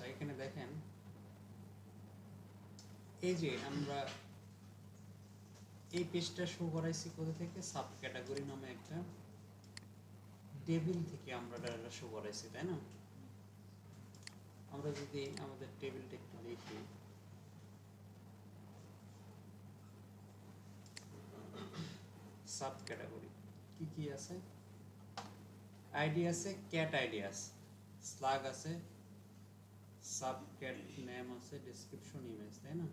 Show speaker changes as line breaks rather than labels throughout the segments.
আচ্ছা, এখানে দেখেন এই যে আমরা এই পেজটা শো করাইছি কোথা থেকে, সাব ক্যাটাগরি নামে একটা টেবিল থেকে আমরা ডাটা শো করাইছি, তাই না? আমরা যদি আমাদের টেবিলটা একটু দেখি, সাব ক্যাটাগরি কি কি আছে? আইডি আছে, ক্যাট আইডি আছে, স্লাগ আছে, সাব ক্যাট নেম আছে, ডেসক্রিপশন ইমেজ, তাই না?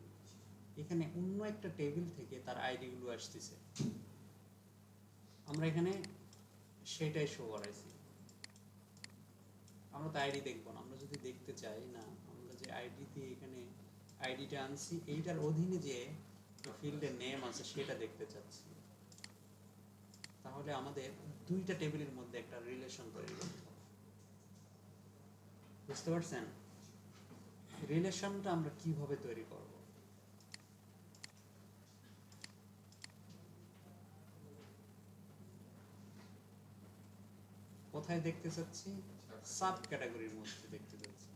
এখানে অন্য একটা টেবিল থেকে তার আইডিগুলো আসতেছে, আমরা এখানে সেটাই শো করাইছি। আমরা তো আইডি দেখবো না, আমরা যদি দেখতে চাই না, আমরা যে আইডি দিয়ে এখানে আইডিটা আনছি এইটার অধীনে যে ফিল্ডের নেম আছে সেটা দেখতে চাচ্ছি, তাহলে আমাদের দুইটা টেবিলের মধ্যে একটা রিলেশন তৈরি করতে হবে। বুঝতে পারছেন রিলেশনটা আমরা কিভাবে তৈরি করব? কোথায় দেখতে চাচ্ছি? সাব ক্যাটাগরির মধ্যে দেখতে চাচ্ছি।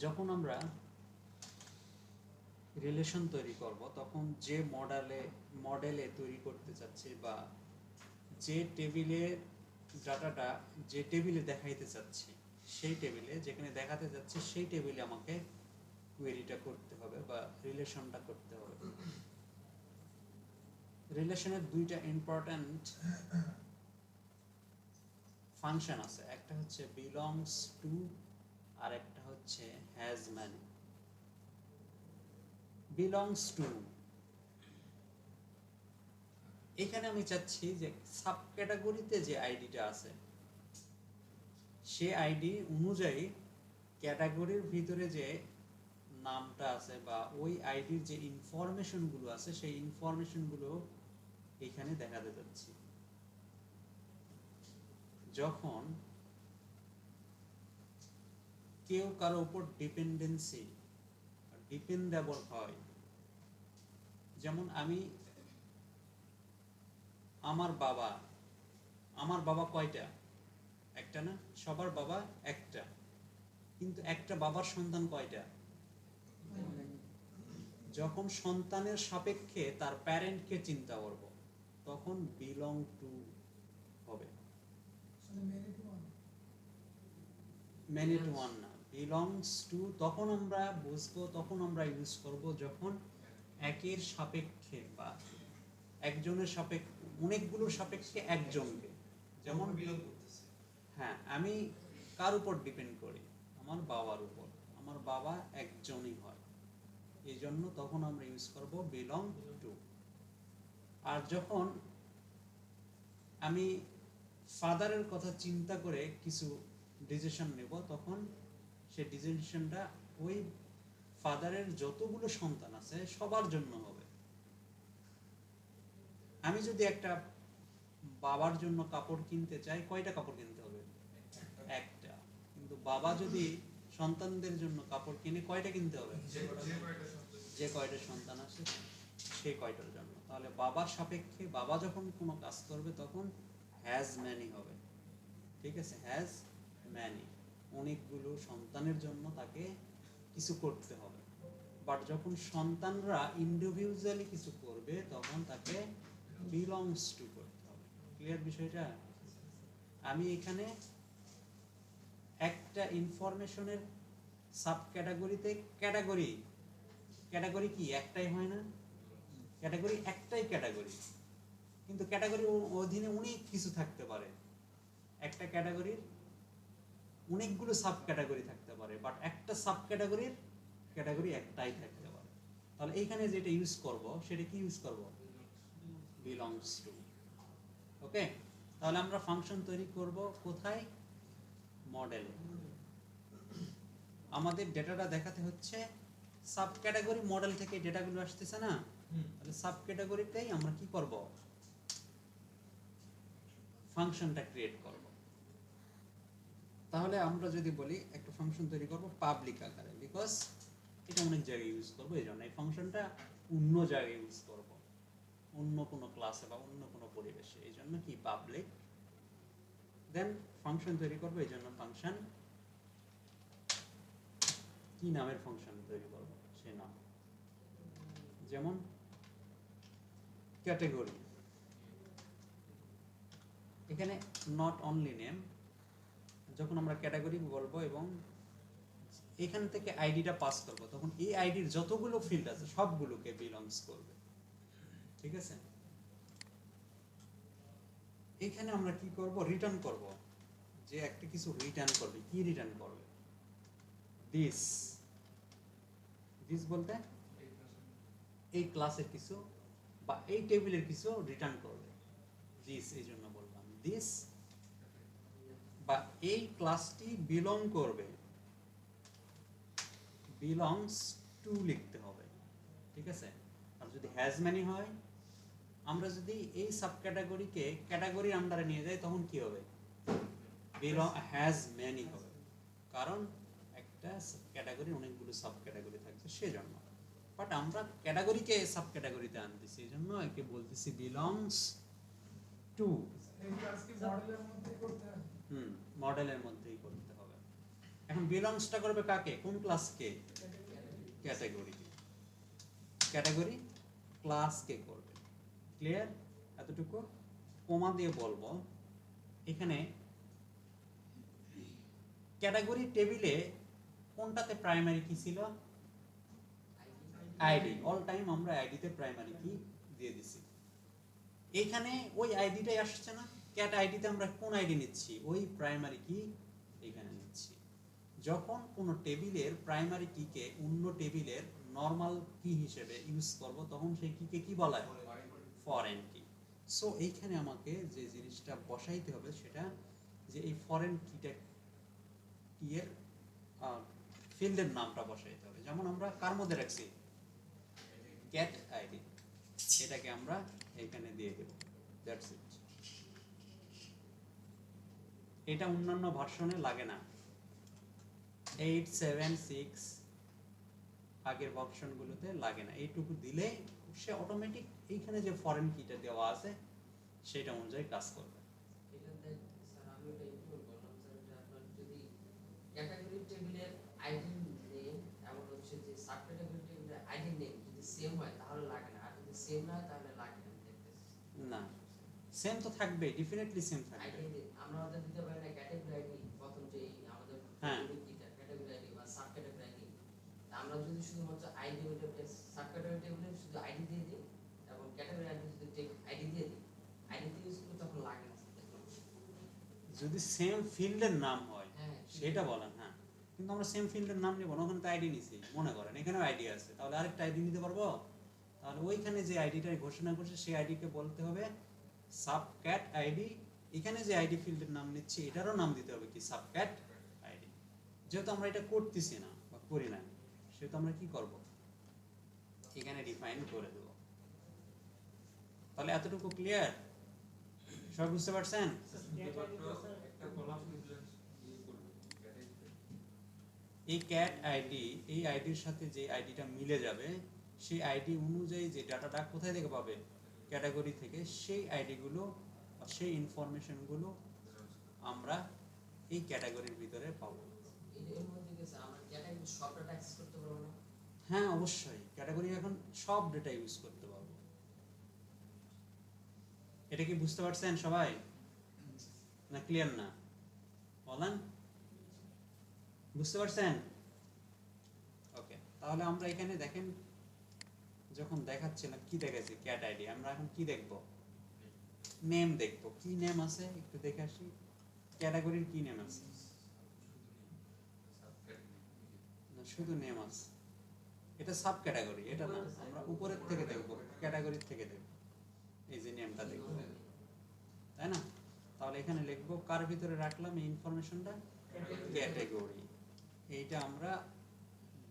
যখন আমরা রিলেশন তৈরি করব তখন যে মডেলে তৈরি করতে চাচ্ছি বা যে টেবিলের ডাটাটা যে টেবিলে দেখাইতে চাচ্ছি, সেই টেবিলে যেখানে দেখাতে যাচ্ছি সেই টেবিলে আমাকে কোয়েরিটা করতে হবে বা রিলেশনটা করতে হবে। রিলেশনের দুইটা ইম্পর্ট্যান্ট ফাংশন আছে, একটা হচ্ছে বিলংস টু আর একটা হচ্ছে হ্যাজ ম্যানি। বিলংস টু, এখানে আমি চাচ্ছি যে সাব ক্যাটাগরিতে যে আইডিটা আছে সে আইডি অনুযায়ী ক্যাটাগরির ভিতরে যে নামটা আছে বা ওই আইডির যে ইনফরমেশনগুলো আছে সেই ইনফরমেশনগুলো এখানে দেখাতে যাচ্ছি। যখন কেউ কারো উপর ডিপেন্ডেবল হয়, যেমন আমি আমার বাবা কয়টা? একটা না? সবার বাবা একটা, কিন্তু একটা বাবার সন্তান কয়টা? যখন সন্তানের সাপেক্ষে তার প্যারেন্টকে চিন্তা করব তখন বিলং টু হবে, মেনি টু ওয়ান না, বিলংস টু। তখন আমরা বুঝবো, তখন আমরা ইউজ করব যখন একের সাপেক্ষে বা একজনের সাপেক্ষে, অনেকগুলোর সাপেক্ষে একজনকে। যেমন হ্যাঁ, আমি কার উপর ডিপেন্ড করি? আমার বাবার উপর। আমার বাবা একজনই হয়, এই জন্য তখন আমরা ইউজ করব বিলং টু। আর যখন আমি ফাদারের কথা চিন্তা করে কিছু ডিসিশন নেব তখন সে ডিসিশনটা ওই ফাদারের যতগুলো সন্তান আছে সবার জন্য হবে। আমি যদি একটা বাবার জন্য কাপড় কিনতে চাই, কয়টা কাপড় কিনতে হবে? একটা। কিন্তু বাবা যদি সন্তানদের জন্য কাপড় কিনে, কয়টা কিনতে হবে? যে কয়টা সন্তান আছে সেই কয়টার জন্য। তাহলে বাবার সাপেক্ষে বাবা যখন কোনো কাজ করবে তখন হ্যাজ ম্যানি হবে, ঠিক আছে? হ্যাজ ম্যানি, অনেকগুলো সন্তানের জন্য তাকে কিছু করতে হবে। বাট যখন সন্তানরা ইন্ডিভিজুয়ালি কিছু করবে তখন তাকে বিলংস টু করতে হবে। ক্লিয়ার বিষয়টা? আমি এখানে একটা ইনফরমেশনের সাব ক্যাটাগরিতে ক্যাটাগরি কি একটাই হয় না? ক্যাটাগরি একটাই ক্যাটাগরি, কিন্তু ক্যাটাগরির অধীনে অনেক কিছু থাকতে পারে। একটা ক্যাটাগরির অনেকগুলো সাব ক্যাটাগরি থাকতে পারে, বাট একটা সাব ক্যাটাগরি একটাই থাকতে পারে। তাহলে এইখানে যেটা ইউজ করব সেটা কি ইউজ করব? Belongs to. ওকে, তাহলে আমরা ফাংশন তৈরি করব কোথায়? মডেলে। আমাদের ডেটাটা দেখাতে হচ্ছে সাব ক্যাটাগরি মডেল থেকে ডেটাগুলো আসতেছে না, তাহলে সাব ক্যাটাগরিতেই আমরা কি করব? ফাংশনটা ক্রিয়েট করব। তাহলে আমরা যদি বলি একটা ফাংশন তৈরি করব পাবলিক আকারে, বিকজ এটা অনেক জায়গায় ইউজ করবো, এই জন্য এই ফাংশনটা অন্য জায়গায় ইউজ করব, অন্য কোনো ক্লাসে বা অন্য কোনো পরিবেশে, এই জন্য কি পাবলিক দেন ফাংশন তৈরি করবো, এই জন্য ফাংশন কি নামের ফাংশন তৈরি করব সে নাম, যেমন ক্যাটাগরি, এখানে নট অনলি নেম, যখন আমরা ক্যাটাগরি বলবো এবং এখান থেকে আইডিটা পাস করব, তখন এই আইডির যতগুলো ফিল্ড আছে সবগুলোকে বিলংস করবে, ঠিক আছে। এখানে আমরা কি করব, রিটার্ন করব, যে একটা কিছু রিটার্ন করবে, কি রিটার্ন করবে, দিস, দিস বলতে এই ক্লাসের কিছু বা এই টেবিলের কিছু রিটার্ন করবে, দিস, এই জন্য বললাম দিস, বা এই ক্লাসটি বিলং করবে, বিলংস টু লিখতে হবে, ঠিক আছে। আর যদি হ্যাজ ম্যানি হয়, আমরা যদি এই সাব ক্যাটাগরিকে ক্যাটাগরির আন্ডারে নিয়ে যাই তখন কি হবে, বিলং হ্যাজ ম্যানি হবে, কারণ একটা ক্যাটাগরি অনেকগুলো সাব ক্যাটাগরি থাকছে সেজন্য। বাট আমরা ক্যাটাগরিকে সাব ক্যাটাগরিতে আনতেছি, এই জন্য একে বলতেছি বিলংস টু, মডেলের মধ্যেই করতে হবে। এখন বিলংসটা করবে কাকে, কোন ক্লাসকে, ক্যাটাগরি, ক্যাটাগরি ক্লাসকে করবে, ক্লিয়ার, এতটুকু। কমা দিয়ে বলবো এখানে ক্যাটাগরি টেবিলে কোনটাতে প্রাইমারি কি ছিল, আইডি, অল টাইম আমরা আইডিতে প্রাইমারি কি দিয়ে দিছি, এইখানে ওই আইডিটাই আসছে না, ক্যাট আইডিতে আমরা কোন আইডি নিচ্ছি, ওই প্রাইমারি কি এখানে নিচ্ছি। যখন কোন টেবিলের প্রাইমারি কিকে অন্য টেবিলের নরমাল কি হিসেবে ইউজ করব, তখন সেই কিকে কি বলা হয়, ফরেন কি। সো এইখানে আমাকে যে জিনিসটা বসাইতে হবে সেটা যে এই ফরেন কিটা কি এর ফিল্ডের নামটা বসাইতে হবে, যেমন আমরা কার মধ্যে রাখছি, ক্যাট আইডি, এটাকে আমরা এখানে দিয়ে দেব, দ্যাটস ইট। এটা অন্যান্য ভার্সনে লাগে না, 876 আগের ভার্সনগুলোতে লাগে না, এইটুকু দিলে সে অটোমেটিক এইখানে যে ফরেন কিটা দেওয়া আছে সেটা অনুযায়ী কাজ করবে।
এটাতে স্যার আমি এটা ইনক্লুড করলাম স্যার, এটা আপনার যদি ক্যাটাগরি টেবিলের আইডি নেম এবং হচ্ছে যে সাব ক্যাটাগরি টেবিলের আইডি নেম যদি সেম হয় তাহলে লাগে না, আর যদি সেম না হয় তাহলে লাগে না,
না সেম তো থাকবে, ডেফিনেটলি সেম থাকবে।
আইডি আমরা ওদের দিতে পারি না ক্যাটাগরি আইডি, প্রথম যে আমাদের
হ্যাঁ
কিটা ক্যাটাগরি আইডি বা সাব ক্যাটাগরি আইডি, আমরা যদি শুধুমাত্র আইডি ওটাকে সাব ক্যাটাগরি টেবিলে শুধু আইডি দিয়ে দিই এবং ক্যাটাগরি আইডি যদি আইডি দিয়ে দিই, আইডি দিয়ে ইউজ করলে তখন লাগে না,
যদি সেম ফিল্ডের নাম হয়
হ্যাঁ
সেটা বলেন, হ্যাঁ, কিন্তু আমরা সেম ফিল্ডের নাম নেব না, ওখানে তো আইডি নিছি, মনে করেন এখানেও আইডি আছে, তাহলে আরেকটা আইডি নিতে পারবো, তাহলে ওইখানে যে আইডিটা ঘোষণা করছে সেই আইডিকে বলতে হবে সাব ক্যাট আইডি, এখানে যে আইডি ফিল্ডের নাম নিচ্ছি এটারও নাম দিতে হবে কি, সাব ক্যাট আইডি। যেহেতু আমরা এটা করতেছি না বা করি না, সেহেতু আমরা কি করব, এখানে ডিফাইন করে দেব। তাহলে এতটুকু ক্লিয়ার, সব বুঝতে পারছেন? এই ক্যাট আইডি, এই আইডির সাথে যে আইডিটা মিলে যাবে সেই আইডি অনুযায়ী যে ডাটাটা কোথায় থেকে পাবে, ক্যাটাগরি থেকে, সেই আইডিগুলো বা সেই ইনফরমেশনগুলো আমরা এই ক্যাটাগরির ভিতরে পাবো।
এর মধ্যে কি স্যার আমরা ক্যাটাগরি সব ডাটা অ্যাক্সেস করতে পারবো না?
হ্যাঁ অবশ্যই, ক্যাটাগরি এখন সব ডেটা ইউজ করতে পারবো। এটা কি বুঝতে পারছেন সবাই, না ক্লিয়ার না বলেন, বুঝতে পারছেন? ওকে, তাহলে আমরা এখানে দেখেন যখন দেখাচ্ছিলাম কি দেখাচ্ছি, ক্যাট আইডি, আমরা এখন কি দেখব, নেম দেখব, কি নেম আছে একটু দেখে আসি, ক্যাটাগরির কি নেম আছে, না শুধু নেম আছে, এটা সাব ক্যাটাগরি, এটা না, আমরা উপরের থেকে দেখব, ক্যাটাগরির থেকে দেখব, এই যে নেমটা দেখব, তাই না? তাহলে এখানে লিখব কার ভিতরে রাখলাম এই ইনফরমেশনটা, ক্যাটাগরি, এইটা আমরা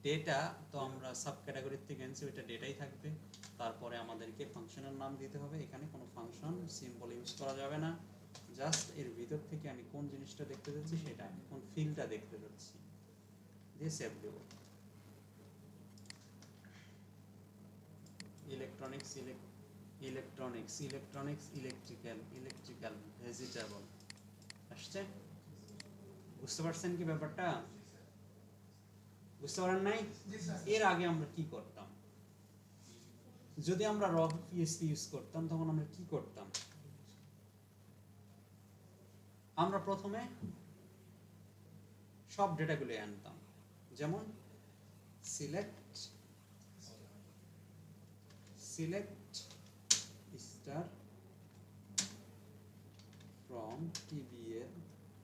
ডেটা, তো আমরা সাব ক্যাটাগরির থেকে আনছি, ওইটা ডেটাই থাকবে। তারপরে আমাদেরকে ফাংশনের নাম দিতে হবে, এখানে কোনো ফাংশন সিম্বল ইউজ করা যাবে না, জাস্ট এর ভিতর থেকে আমি কোন জিনিসটা দেখতে যাচ্ছি সেটা, কোন ফিল্ডটা দেখতে যাচ্ছি, দিয়ে সেভ দেব। Electronics, electronics, electronics, electrical, electrical, vegetable. আসছে? বুঝতে পারছেন কি ব্যাপারটা? বুঝতে পারেন নাই? এর আগে আমরা কি করতাম? যদি আমরা র পিএসপি ইউজ করতাম তখন আমরা কি করতাম? আমরা প্রথমে সব ডেটাগুলো আনতাম, যেমন সিলেক্ট স্টার ফ্রম টিবিএল,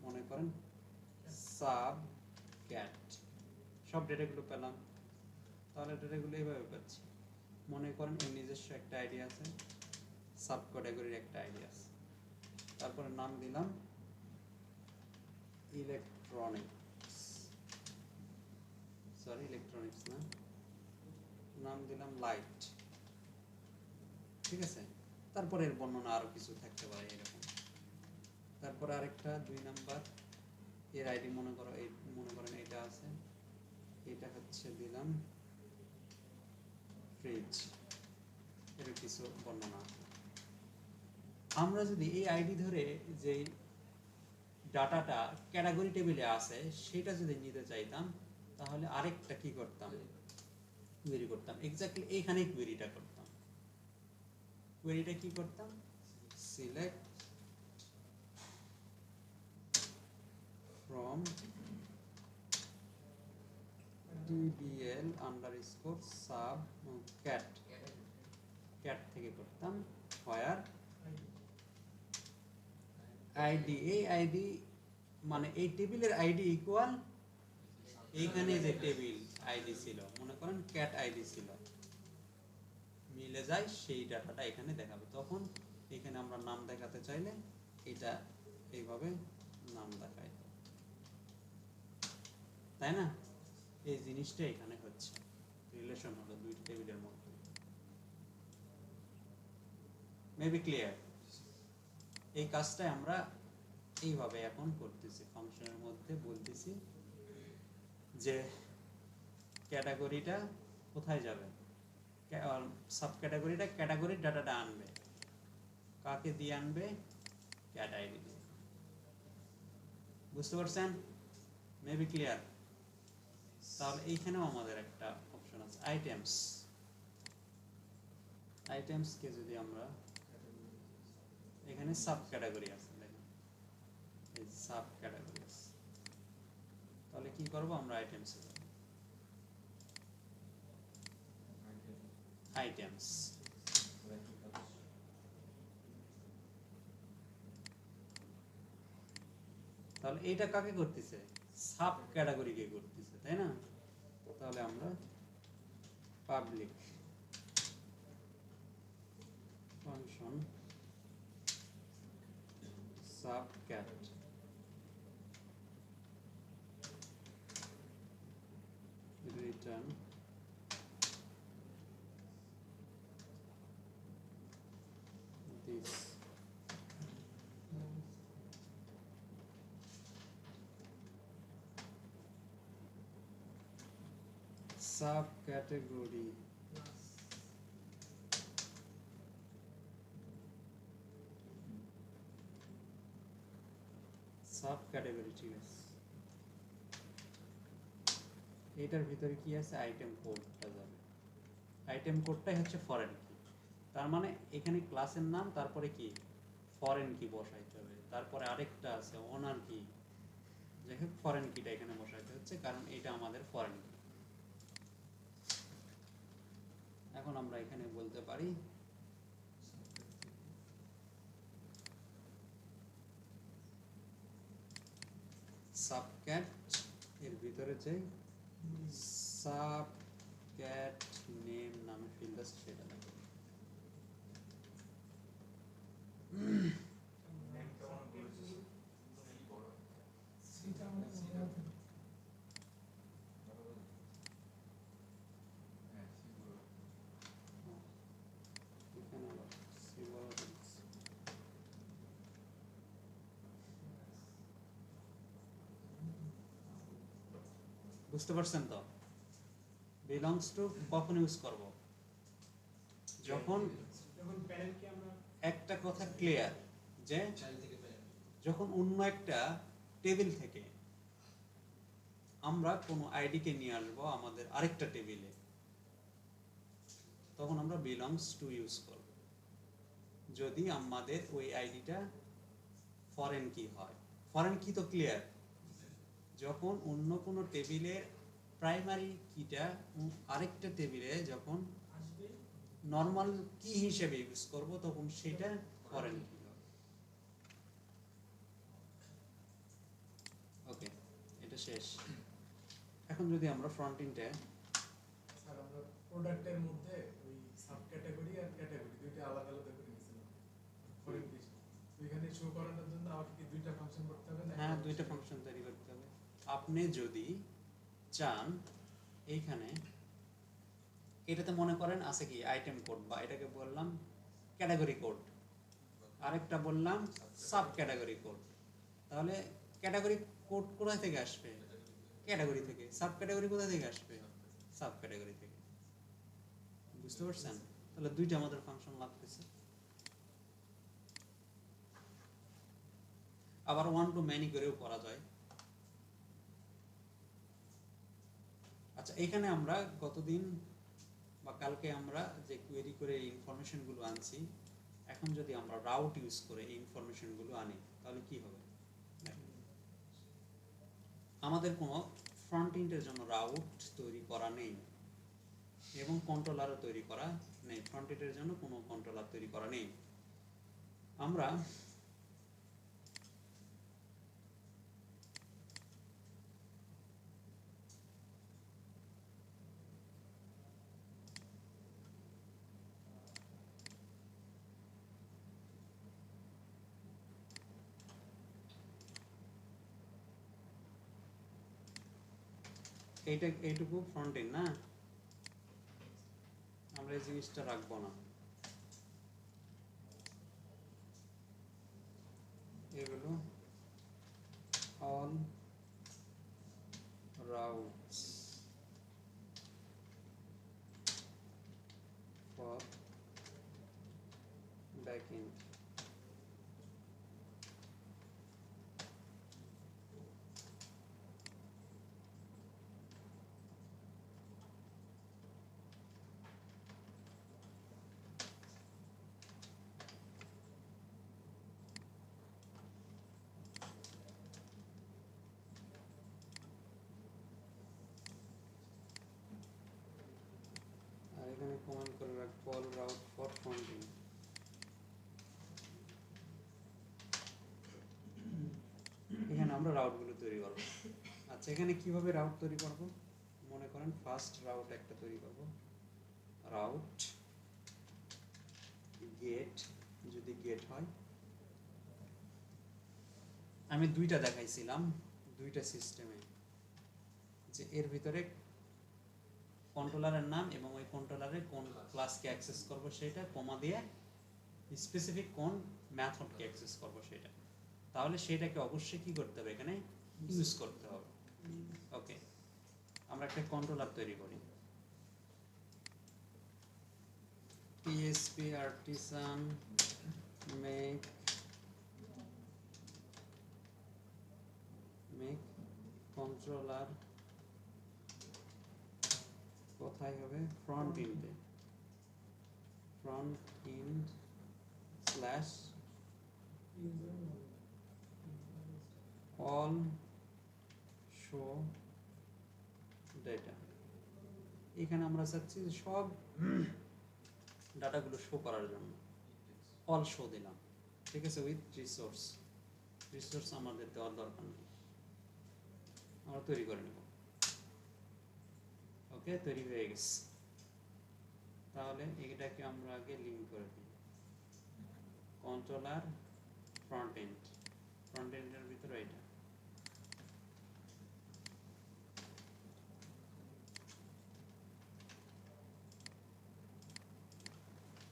মনে করেন সাব ক্যাট, সব ডেটাগুলো পেলাম। তাহলে ডেটাগুলো এইভাবে পাচ্ছি, মনে করেন এর নিজস্ব একটা আইডি আছে, সাব ক্যাটাগরির একটা আইডি আছে, তারপরে নাম দিলাম ইলেকট্রনিক্স, সরি ইলেকট্রনিক্স না, নাম দিলাম লাইট, ঠিক আছে। তারপরে এর বর্ণনা আরো কিছু থাকতে পারে এরকম। তারপরে আরেকটা 2 নাম্বার, এর আইডি মনে করেন এটা আছে, এটা হচ্ছে দিলাম ফ্রিজ, এর কিছু বর্ণনা। আমরা যদি এই আইডি ধরে যে ডাটাটা ক্যাটাগরি টেবিলে আছে সেটা যদি নিতে চাইতাম, তাহলে আরেকটা কি করতাম, কোয়েরি করতাম। এক্স্যাক্টলি এইখানেই কোয়েরিটা করতাম। কোয়েরিটা কি করতাম, select from dbl underscore sub cat, cat থেকে করতাম where id, এই আইডি মানে এই টেবিলের আইডি ইকুয়াল এইখানে যে টেবিল আইডি ছিল, মনে করেন ক্যাট আইডি ছিল, মিলে যায় সেই ডাটাটা এখানে দেখাবে। তখন এখানে আমরা নাম দেখাতে চাইলে এটা এইভাবে নাম দেখায়, তাই না? এই জিনিসটা এখানে হচ্ছে, রিলেশন হলো দুই টেবিলের মধ্যে। Maybe clear? এই কাজটাই আমরা এইভাবে এখন করতেছি, ফাংশনের মধ্যে বলতেছি যে ক্যাটাগরিটা কোথায় যাবে, সাব ক্যাটাগরিটা ক্যাটাগরির ডাটাটা আনবে, কাকে দিয়ে আনবে, ক্যাট আইডি দিয়ে। বুঝতে পারছেন? Maybe clear? তাহলে এইখানেও আমাদের একটা অপশন আছে আইটেমস। আইটেমস কে যদি আমরা এখানে সাব ক্যাটাগরি আছে, দেখেন এই সাব ক্যাটাগরি আছে, তাহলে কি করব আমরা আইটেমস এ যাব, আইটেমস, তাহলে এইটা কাকে করতেছে, সাব ক্যাটাগরি কে করতেছে, তাই না? তাহলে আমরা public function sub cat return this subcategory সাবক্যাটাগরি, ঠিক আছে। এটার ভিতরে কি আছে, আইটেম কোডটা যাবে, আইটেম কোডটাই হচ্ছে ফরেন কি, তার মানে এখানে ক্লাসের নাম, তারপরে কি ফরেন কি বসাইতে হবে, তারপরে আরেকটা আছে ওনার কি, যাই হোক ফরেন কিটা এখানে বসাইতে হচ্ছে কারণ এটা আমাদের ফরেন কি। এখন আমরা এখানে বলতে পারি সাবক্যাট, এর ভিতরে যে সাবক্যাট নেম নামে ফিল্ড আছে সেটা দেখো, এখানে আবার সি বড় দিচ্ছি। বুঝতে পারছেন তো? বিলংস টু কখন ইউজ করব, যখন
প্যানেল কি আমরা
একটা কথা ক্লিয়ার যে যখন অন্য একটা টেবিল থেকে আমরা কোনো আইডিকে নিয়ে আসবো আমাদের আরেকটা টেবিলে, তখন আমরা বিলংস টু ইউজ করব যদি আমাদের ওই আইডিটা ফরেন কি হয়। ফরেন কি তো ক্লিয়ার, যখন অন্য কোনো টেবিলের প্রাইমারি কিটা আরেকটা টেবিলে যখন
আসবে
নর্মাল কি হিসেবে ইউজ করব তখন সেটা ফরেন কি হবে। ওকে, এটা শেষ। এখন যদি আমরা ফ্রন্ট এন্ডে
স্যার আমরা প্রোডাক্টের মধ্যে ওই সাব ক্যাটাগরি আর ক্যাটাগরি দুইটা আলাদা আলাদা করে নিয়েছিলাম ফরেন কি ওইখানে শো করানোর জন্য আমাকে কি দুইটা ফাংশন করতে হবে না
হ্যাঁ দুইটা ফাংশন তৈরি করতে হবে। আপনি যদি চান এইখানে এটাতে মনে করেন আছে কি আইটেম কোড, বা এটাকে বললাম ক্যাটাগরি কোড, আরেকটা বললাম সাব ক্যাটাগরি কোড। তাহলে ক্যাটাগরি কোড কোথায় থেকে আসবে? ক্যাটাগরি থেকে। সাব ক্যাটাগরি কোথায় থেকে আসবে? সাব ক্যাটাগরি থেকে। বুঝতে পারছেন? তাহলে দুইটা আমাদের ফাংশন লাগতেছে। আবার ওয়ান টু মেনি করেও করা যায়। আচ্ছা, এখানে আমরা গতদিন বা কালকে আমরা যে কোয়েরি করে এই ইনফরমেশনগুলো আনছি, এখন যদি আমরা রাউট ইউজ করে এই ইনফরমেশনগুলো আনি তাহলে কি হবে? আমাদের কোনো ফ্রন্ট এন্ডের জন্য রাউট তৈরি করা নেই এবং কন্ট্রোলারও তৈরি করা নেই। ফ্রন্ট এন্ডের জন্য কোনো কন্ট্রোলার তৈরি করা নেই। আমরা এইটুকু ফ্রন্ট এন্ড না, আমরা এই জিনিসটা রাখবো না। এগুলো অল routes for backend। আর এখানে কমেন্ট করে রাখবো all route for front end. এখানে আমরা রাউটগুলো তৈরি করব। আচ্ছা, এখানে কিভাবে রাউট তৈরি করব? মনে করেন ফার্স্ট রাউট একটা তৈরি করব, রাউট গেট, যদি গেট হয়। আমি দুইটা দেখাইছিলাম দুইটা সিস্টেমে, যে এর ভিতরে কন্ট্রোলারের নাম এবং ওই কন্ট্রোলারে কোন ক্লাসকে অ্যাক্সেস করব সেটা কমা দিয়ে স্পেসিফিক কোন মেথডকে অ্যাক্সেস করব সেটা। তাহলে সেটাকে অবশ্যই কি করতে হবে? এখানে ইউজ করতে হবে। ওকে, আমরা একটা কন্ট্রোলার তৈরি করি, পিএসপি আর্টিসান মেক কন্ট্রোলার কোথায় হবে? ফ্রন্ট এন্ডে, front end slash all show data। এখানে আমরা চাচ্ছি সব ডাটাগুলো শো করার জন্য অল শো দিলাম, ঠিক আছে, উইথ রিসোর্স আমাদের দেওয়ার দরকার নেই, আমরা তৈরি করে নেব। ওকে, তৈরি হয়ে গেছে। তাহলে এটাকে আমরা আগে লিঙ্ক করে দিই, কন্ট্রোলার ফ্রন্ট এন্ডের ভিতরে এটা।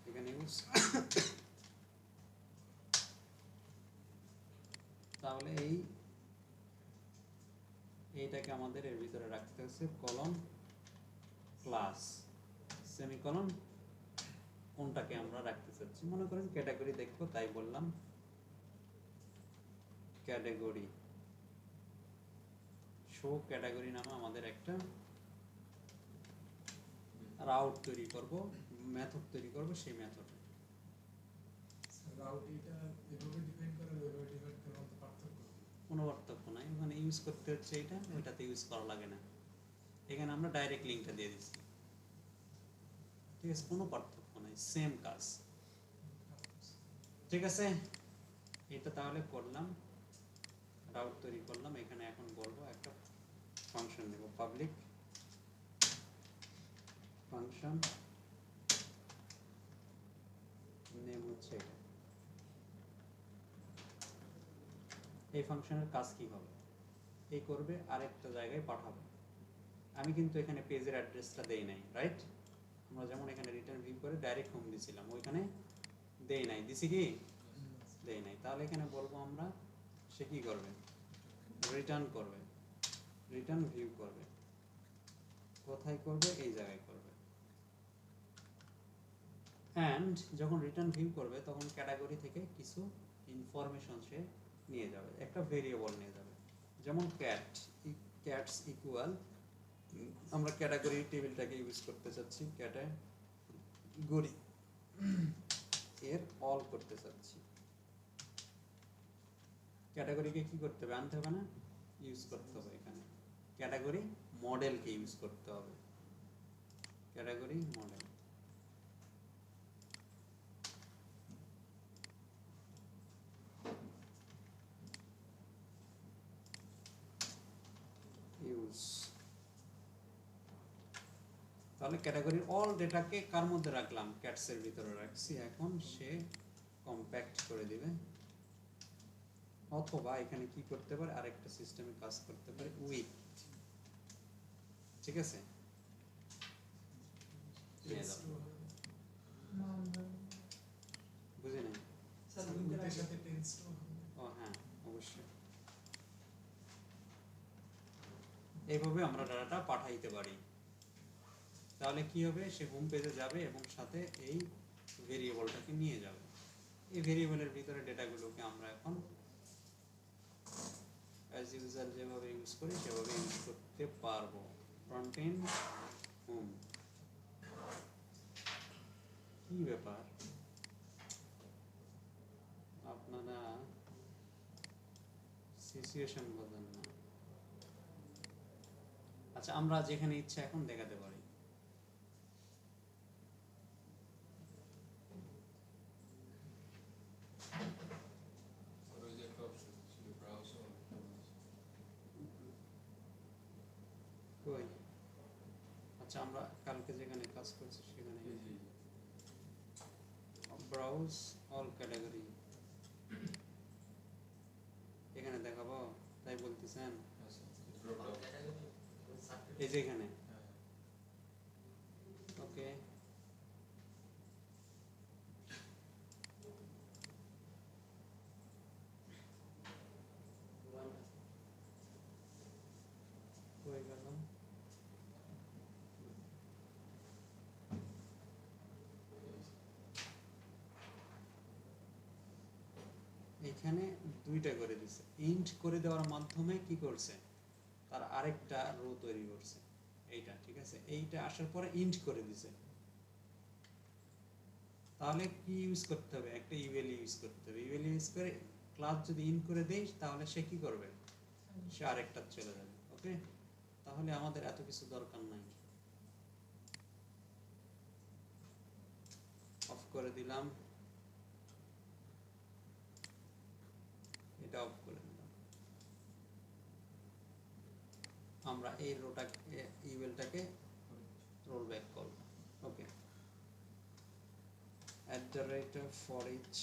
এখানে ইউজ তাহলে এইটাকে আমাদের এর ভিতরে রাখতে হচ্ছে কলন ক্লাস সেমিকলন কোনটাকে আমরা রাখতে চাচ্ছি। মনে করেন ক্যাটাগরি দেখবো, তাই বললাম ক্যাটাগরি শো ক্যাটাগরি নামে আমাদের একটা রাউট তৈরি করব, মেথড তৈরি করব। সেই মেথড
রাউট এটা এভাবে ডিফাইন করা ওইভাবে ডিফাইন করার মধ্যে পার্থক্য কি?
কোনো পার্থক্য নাই, ওখানে ইউজ করতে হচ্ছে এটা, ওইটাতে ইউজ করা লাগে না। এখানে আমরা ডাইরেক্ট লিঙ্কটা দিয়ে দিচ্ছি, ঠিক আছে, কোনো পার্থক্য নাই, সেম কাজ। ঠিক আছে, এটা তাহলে করলাম, রাউট তৈরি করলাম। এখানে এখন বলবো একটা ফাংশন দেব, পাবলিক ফাংশন নেম হচ্ছে এটা। এই ফাংশনের কাজ কি হবে, এই করবে আরেকটা জায়গায় পাঠাবে। আমি কিন্তু এখানে পেজের অ্যাড্রেসটা দেই নাই, রাইট? আমরা যেমন এখানে রিটার্ন ভিউ করে ডাইরেক্ট হোম দিছিলাম, ওইখানে দেই নাই, দিছি কি দেই নাই। তাহলে এখানে বলবো আমরা, সে কি করবে, রিটার্ন করবে, রিটার্ন ভিউ করবে। কোথায় করবে, এই জায়গায় করবে। অ্যান্ড যখন রিটার্ন ভিউ করবে তখন ক্যাটাগরি থেকে কিছু ইনফরমেশন সে নিয়ে যাবে, একটা ভেরিয়েবল নিয়ে যাবে। যেমন ক্যাটস ইকুয়াল, আমরা ক্যাটাগরি টেবিলটাকে ইউজ করতে চাচ্ছি, ক্যাটাগরি এর অল করতে চাচ্ছি। ক্যাটাগরিকে কি করতে হবে, আনতে হবে না, ইউজ করতে হবে। এখানে ক্যাটাগরি মডেলকে ইউজ করতে হবে, ক্যাটাগরি মডেল। ইউজ, তাহলে ক্যাটাগরির অল ডেটাকে কার মধ্যে রাখলাম, ক্যাটসের ভিতরে রাখছি। এখন সে কম্প্যাক্ট করে দিবে, অথবা এখানে কি করতে পারে, আরেকটা সিস্টেমে কাজ করতে পারে, উইথ। ঠিক আছে, নিয়ে যাও। বুঝি নাই?
উইথের সাথে টেন্স টু
ও হ্যাঁ, অবশ্যই। এইভাবে আমরা ডাটাটা পাঠাইতে পারি। তাহলে কি হবে, সে হোম পেজে যাবে এবং সাথে এই ভেরিয়েবলটাকে নিয়ে যাবে। এই ভেরিয়েবলের ভিতরে ডেটাগুলোকে আমরা এখন অ্যাজ ইউজার যেভাবে ইউজ করি সেভাবে ইউজ করতে পারবো। ফ্রন্ট এন্ড হোম, কি ব্যাপার আপনারা সিচুয়েশন বোঝেন না। আচ্ছা, আমরা যেখানে ইচ্ছা এখন দেখাতে পারি। কই? আচ্ছা, আমরা কালকে যেখানে কাজ করছি সেখানে ব্রাউজ অল ক্যাটাগরি এখানে দেখাবো, তাই বলতেছেন? এই যে এখানে, ওকে। হয়ে গেল। এখানে দুইটা করে দিছে, ইন্ট করে দেওয়ার মাধ্যমে কি করছে, তার আরেকটা রো তৈরি করছে। এইটা ঠিক আছে, এইটা আসার পরে ইন্ট করে দিছে। তাহলে কি ইউজ করতে হবে, একটা ইউএল ইউজ করতে হবে। ইউএল ইউজ করে ক্লাস যদি ইন করে দেই তাহলে সে কি করবে, সে আরেকটা চলে যাবে। ওকে, তাহলে আমাদের এত কিছু দরকার নাই। অফ করে দিলাম, এটা অফ করে দিলাম। আমরা এই রোটাকে ইউএলটাকে রোল ব্যাক করব। ওকে, @for each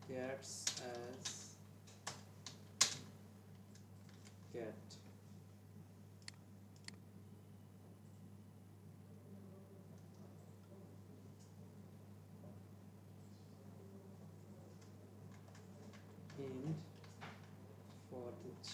cats as cat and for each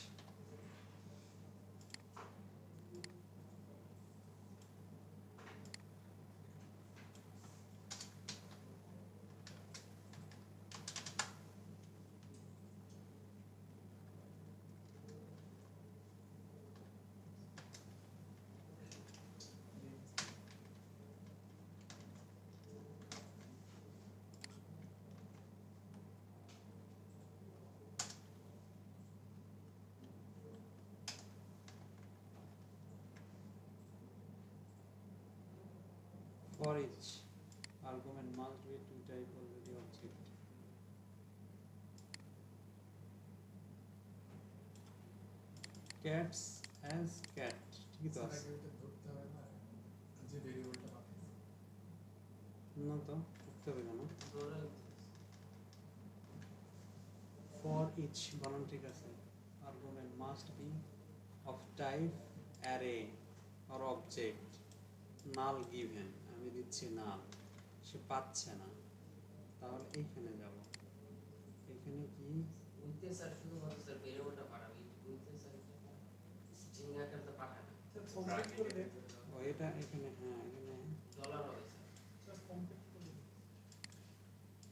For each argument must be two type already object. Cats as cat. ঠিক তো
স্যার
আছে?
আগে ওইটা ধরতে হবে না যে ভেরিয়েবলটা পাঠাচ্ছে
না তো করতে হবে কেন?
ধরে
For each বানান ঠিক আছে। Argument must be of type array or object. Null given. আমি দিচ্ছি null. সে পাচ্ছে না। তাহলে এইখানে যাব। এখানে কি?
উইথে স্যার শুধুমাত্র স্যার ভেরিয়েবলটা পাঠাবে উইথে স্যার স্ট্রিং আকারে পাঠায় না
স্যার কমপ্লিট করে দেন
ও এটা এখানে হ্যাঁ এখানে
ডলার হবে স্যার
স্যার কমপ্লিট করে দেন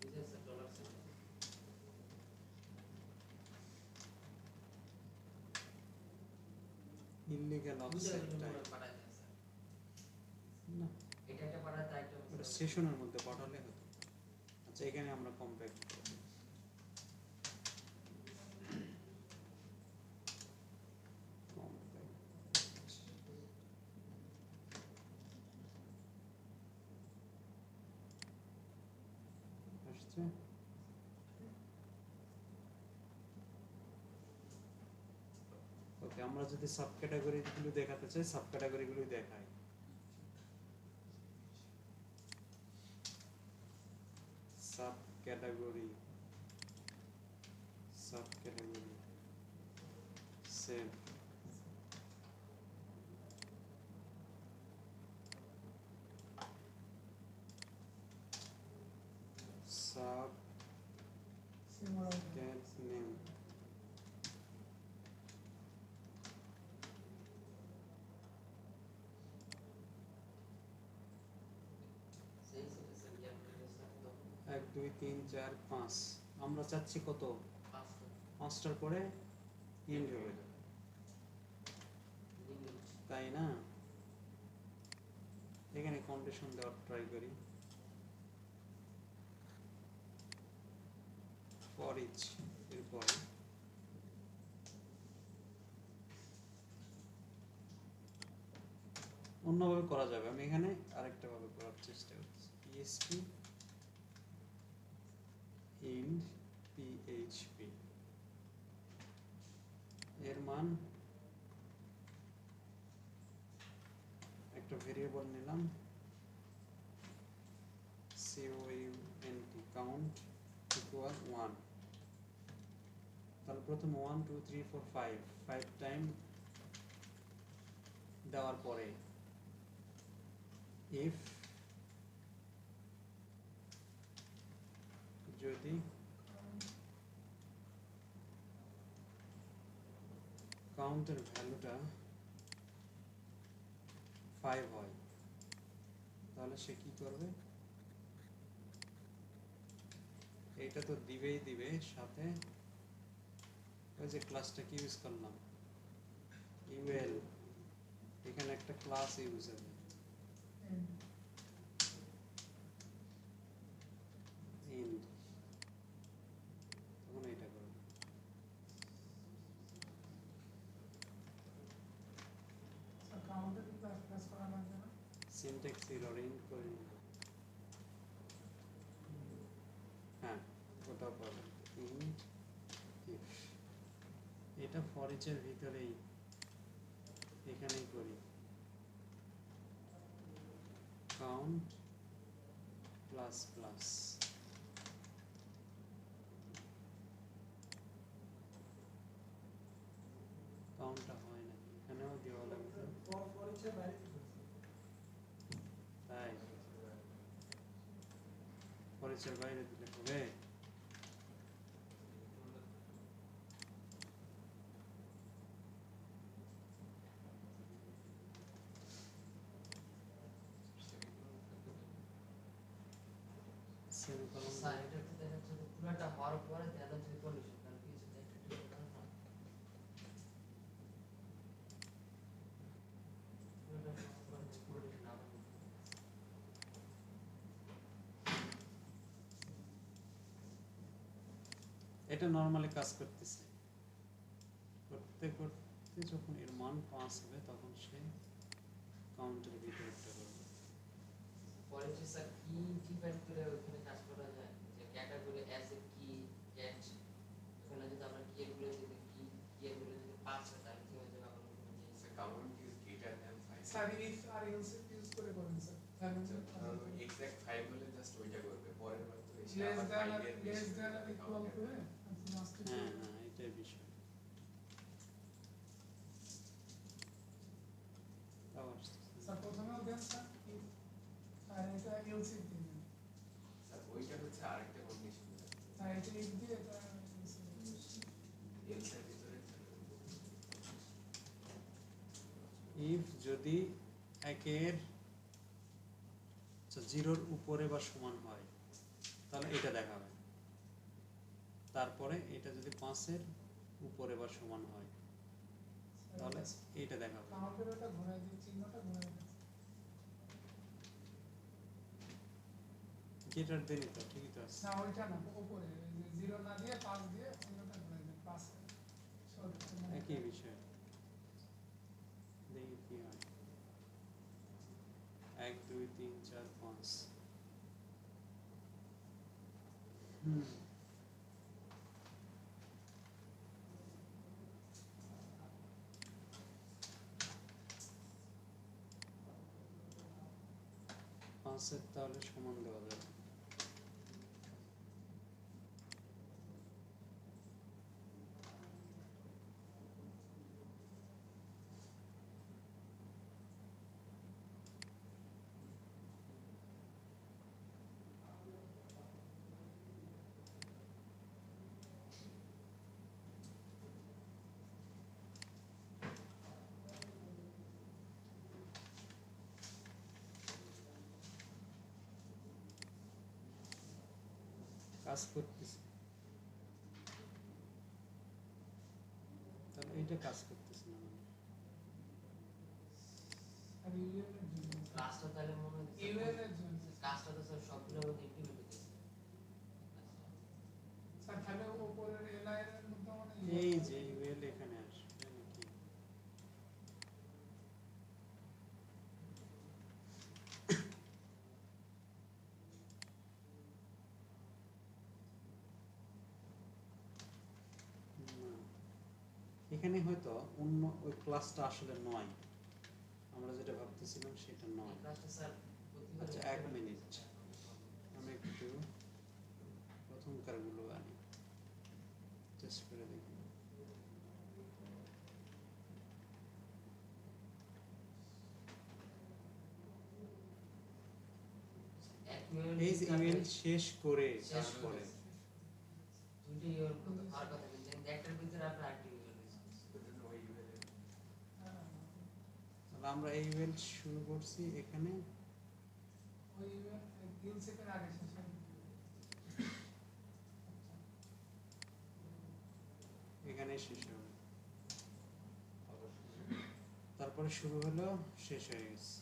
উইথে sir dollar sir
illegal offset type.
পাঠায় দেয় স্যার
না
এটা একটা পাঠায় তা একটা
ওটা সেশনের মধ্যে পাঠালে হতো। আচ্ছা এখানে আমরা কম্প্যাক্ট করব। আসছে ওকে আমরা যদি সাব ক্যাটাগরি গুলো দেখাতে চাই সাব ক্যাটাগরি গুলো দেখাই sub category save sub cat name
সেই সেটা স্যার ক্যালকুলেটর স্যার তো
1 2 3 4 5 আমরা চাচ্ছি কত 5টার পরে ইন্ড হবে
লিমিট
তাই না এখানে কন্ডিশন দেওয়ার ট্রাই করি ফর ইচ এরপরে অন্যভাবে করা যাবে আমি এখানে আরেকটা ভাবে করার চেষ্টা করছি পিএসপি ইন্ড পিএইচপি এর মান একটা ভেরিয়েবল নিলাম count equal 1 তাহলে প্রথম 1 2 3 4 5 5 টাইম দেওয়ার পরে if যদি কাউন্টের ভ্যালুটা 5 হয় তাহলে সে কি করবে এটা তো দিবেই দিবে সাথে ওই যে ক্লাসটা কি ইউজ করলাম ইউএল এখানে একটা ক্লাস ইউজ হবে ইন্ড তখন এটা করবে
স্যার কাউন্টার কি প্লাস করা লাগবে না
সিনট্যাক্স এরর ইন্ড করে নিব হ্যাঁ ওটাও পাবে ইন্ড ইফ এটা ফর ইচের ভিতরেই এখানেই করি কাউন্ট প্লাস প্লাস কাউন্টটা হয় না এখানেও দেওয়া লাগবে
ফর ইচের বাইরে কি করছে
তাই ফর ইচের বাইরে দিলে হবে সেমিকোলন
স্যার এটা তো দেখা যাচ্ছে যে পুরোটা হওয়ার পরে দেখা যাচ্ছে কন্ডিশন কারণ কি হচ্ছে একটা ঠিক করা না পুরোটা কন্ডিশন না
এটা নরমালি কাজ করতেছে করতে করতে যখন এর মান 5 হবে তখন সে কাউন্টের ভিতরে একটা করবে
পরে হচ্ছে স্যার কি ডিফাইন করে ওখানে কাজ করা যায় যে ক্যাটাগরি অ্যাজ এ কি ক্যাট ওখানে যদি আমরা কি এর গুলো যদি কি এর গুলো যদি পাস হয় তাহলে কি হয়ে যাবে আমরা
So common is greater than 5.
Sir if আর এলস ইউজ করে করেন স্যার
এক্সাক্ট 5 হলে জাস্ট ওইটা করবে পরের বার তো এসে
লেস
আবার
দ্যান
5 এর
লেস
বেশি
দ্যান
করে
ইকুয়াল
count
করে
করবে।
লাস্টে
হ্যাঁ হ্যাঁ এটাই বিষয়। তাও আসতেছে।
স্যার প্রথমেও দেন স্যার আর এটা এলস দিন
স্যার ওইটা হচ্ছে আরেকটা কন্ডিশন
আর এটা ইফ দিয়ে এটা
এলস এর ভিতরে
ইফ যদি একের জিরোর উপরে বা সমান হয় তাহলে এটা দেখাবে, তারপরে এটা যদি 5-এর উপরে বা সমান হয় তাহলে এইটা দেখাবে।
কাউন্টার ওটা ঘুরাই দিই চিহ্নটা ঘুরাই দিই
গেটার দেনি তো ঠিকই তো আছে।
না ওইটা না উপরে জিরো না দিয়ে 5 দিয়ে চিহ্নটা ঘুরাই দিই 5
একই বিষয়। দেখি কি হয়। 1 2 3 4 5। পাঁচের তাহলে সমান দেওয়া যাবে। কাজ করতেছে, তাহলে এইটা কাজ করতেছে না মানে।
আর ইউএল এর জন্য
কাজটা তাহলে মনে হয়
ইউএল এর জন্য
কাজটা তো স্যার সবগুলোর মধ্যে ইমপ্লিমেন্ট হচ্ছে
স্যার তাহলে উপরের এলআই এর মধ্যে মানে
এই যে ইউএল এখানে আসবে নাকি? না, এখানে হয়তো অন্য ওই ক্লাসটা আসলে নয়, আমরা যেটা ভাবতেছিলাম সেটা
এই
নয়।
কাজটা স্যার প্রতিবার
আচ্ছা, 1 মিনিট, আমি একটু প্রথমকার গুলো আনি, টেস্ট করে দেখি। এই যে ইমেল শেষ করে
শেষ
তারপরে
দুইটা ইউএল করতে আর কথা কিন্তু একটার ভিতরে আপনি আরেকটা ইউএল
ওইজন্য ওই ইউএল
তাহলে আমরা এই ইমেল শুরু করছি এখানে,
ওই ইউএল গিল সেকেন্ড আগে শেষ হয়
এখানে শেষ হবে, তারপরে শুরু হলো, শেষ হয়ে গেছে।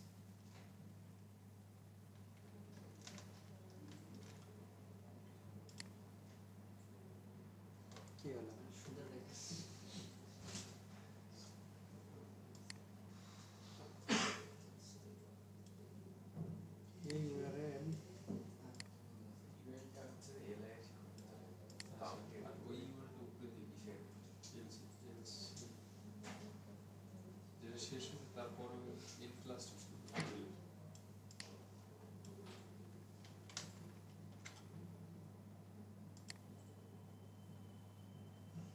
কি হলো?
সুন্দর দেখতেছি
এই ইউআরএল
ইউএলটা হচ্ছে এলআই এর সাথে
আর ওই ইউআরএল উপরে দিয়ে কিসের যেটা শেষ হয়েছে তারপরে ইন ক্লাসটা শুরু করতে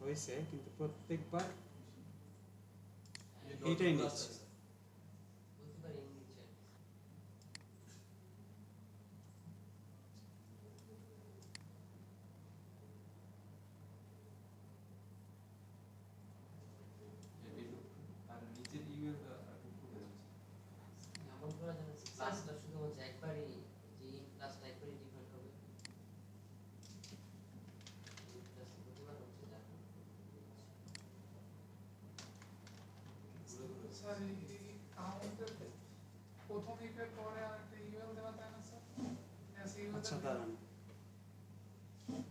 হয়েছে, কিন্তু প্রত্যেকবার
হ্যাঁ,
এইটাই নিচ্ছে।
প্রতিবার ইন নিচ্ছে
আর নিচের ইউআরএল আর উপরে যাচ্ছে
এমন করা যেন ক্লাসটা শুধুমাত্র একবারই যে ইন ক্লাসটা একবারই ডিফারেন্ট হবে ইন ক্লাস প্রতিবার হচ্ছে যা
স্যার এই কাউন্টের প্রথম ইফেক্ট পরে আরেকটা ইউএল দেওয়া যায় না স্যার এস ইউএল
আচ্ছা দাঁড়ান,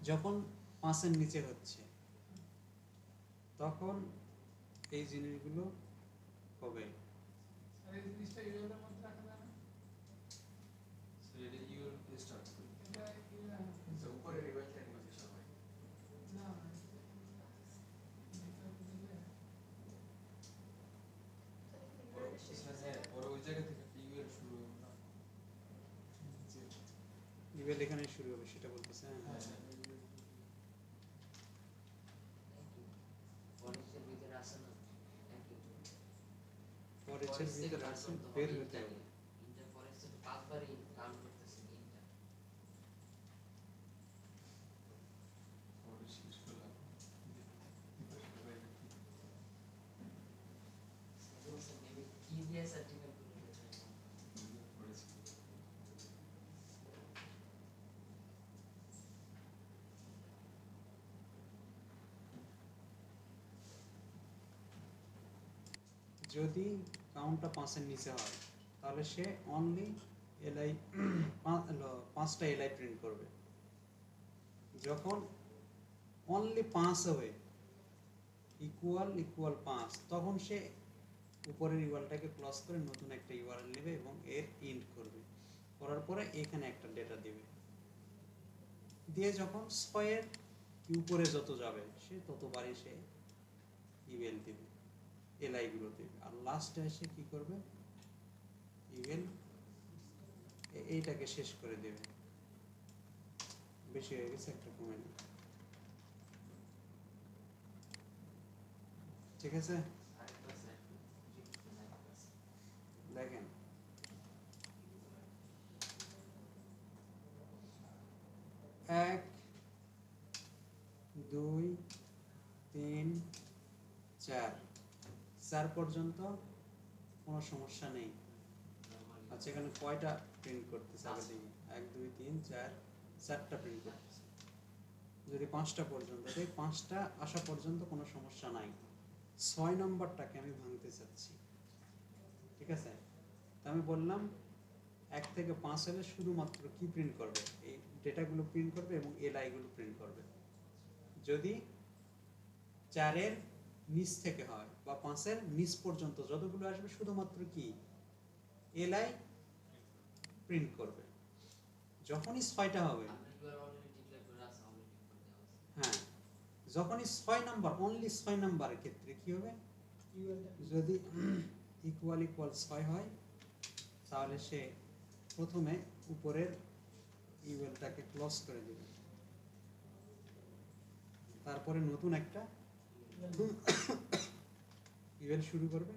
যখন 5-এর নিচে হচ্ছে তখন এই জিনিসগুলো হবে।
স্যার এই জিনিসটা ইউএল এর মধ্যে রাখা যায় না
সো এটা
ইভেল এখানে শুরু হবে সেটা বলতেছে।
হ্যাঁ,
ফরেস্টের ভিতরে আছে না একই
ফরেস্টের ভিতরে আছে, বের হতে হবে।
ইন্টার ফরেস্টের 5 বারই কাউন্ট করতেছে ইন্টার
পরে শেষ করলাম
কি দিয়ে সার্টিফিকেট করে দিয়েছে
পড়েছি
যদি কাউন্টটা 5 এর নিচে হয় তাহলে সে অনলি এলআই 5টা এলআই প্রিন্ট করবে। যখন অনলি 5 হবে ইকুয়াল ইকুয়াল 5 তখন সে উপরের ইউআরএলটাকে ক্লোজ করে নতুন একটা ইউআরএল নেবে এবং এর ইন্ট করবে, করার পরে এখানে একটা ডেটা দেবে, দিয়ে যখন 6 এর উপরে যত যাবে সে ততবারই সে ইমেল দেবে, এলআই গুলো দেবে। আর লাস্টে এসে কি করবে, ইমেল এইটাকে শেষ করে দেবে। বেশি হয়ে গেছে, একটা কমে নেবে। ঠিক আছে,
আরেকটা সেট
দেখেন এক, দুই, তিন, চার, 4 পর্যন্ত কোনো সমস্যা নেই। আচ্ছা, এখানে কয়টা প্রিন্ট করতেছে আগে দেখি। 1 2 3 4, 4টা প্রিন্ট করতেছে। যদি 5টা পর্যন্ত দেই, 5টা আসা পর্যন্ত কোনো সমস্যা নাই। 6 নম্বরটাকে আমি ভাঙতে চাচ্ছি, ঠিক আছে? তা আমি বললাম 1 থেকে 5 হলে শুধুমাত্র কি প্রিন্ট করবে, এই ডেটাগুলো প্রিন্ট করবে এবং এলআই গুলো প্রিন্ট করবে। যদি 4 এর নিচ থেকে হয় বা 5 এর নিচ পর্যন্ত যতগুলো আসবে শুধুমাত্র কি এলআই প্রিন্ট করবে। যখনই 6টা হবে,
আমরা ইউআর অলরেডি ডিক্লেয়ার করে আছে অলরেডি করে দেওয়া আছে
হ্যাঁ, যখনই 6 নাম্বার, অনলি 6 নাম্বারের ক্ষেত্রে কি হবে, যদি ইকুয়াল ইকুয়াল 6 হয় তাহলে সে প্রথমে উপরের ইউএলটাকে ক্লোজ করে দেবে, তারপরে নতুন একটা ইউএল শুরু করবে,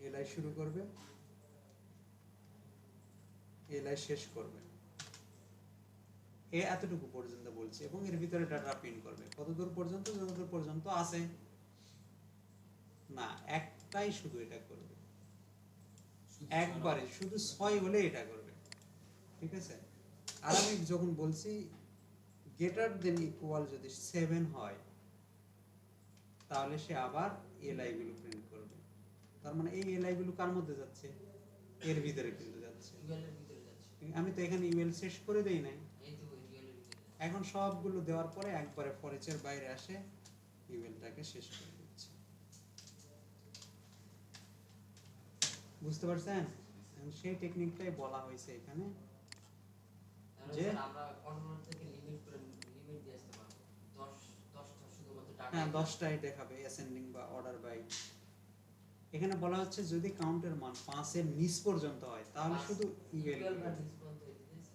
এলআই শুরু করবে, এলআই শেষ করবে। এতটুকু পর্যন্ত বলছে এবং এর ভিতরে ডাটা প্রিন্ট করবে। কতদূর পর্যন্ত, যতদূর পর্যন্ত আছে না, একটাই শুধু এটা করবে, একবারে শুধু 6 হলে এটা করবে, ঠিক আছে? আর আমি যখন বলছি গ্রেটার দেন ইকুয়াল যদি 7 হয় তাহলে সে আবার এলআই গুলো প্রিন্ট করবে। তার মানে এই এলআই গুলো কার মধ্যে যাচ্ছে, এর ভিতরে কিন্তু যাচ্ছে।
ইউএল এর ভিতরে যাচ্ছে
আমি তো এখানে ইউএল শেষ করে দেই নাই,
এই তো ইউএল এর ভিতরে
এখন সবগুলো দেওয়ার পরে একবারে ফরেচের বাইরে আসে ইউএলটাকে শেষ করে দিচ্ছে। বুঝতে পারছেন? সেই টেকনিকটাই বলা হয়েছে এখানে,
তাহলে
যে
স্যার আমরা কন্ট্রোলার থেকে লিমিট দিয়ে আসতে পারবো 10টা শুধুমাত্র ডাটা
হ্যাঁ 10টাই দেখাবে অ্যাসেন্ডিং বা অর্ডার বাই। এখানে বলা হচ্ছে যদি কাউন্টের মান 5 এর নিচ পর্যন্ত হয় তাহলে শুধু ইউএল,
ইউএল বা রেসপন্স হয়ে দিতেছে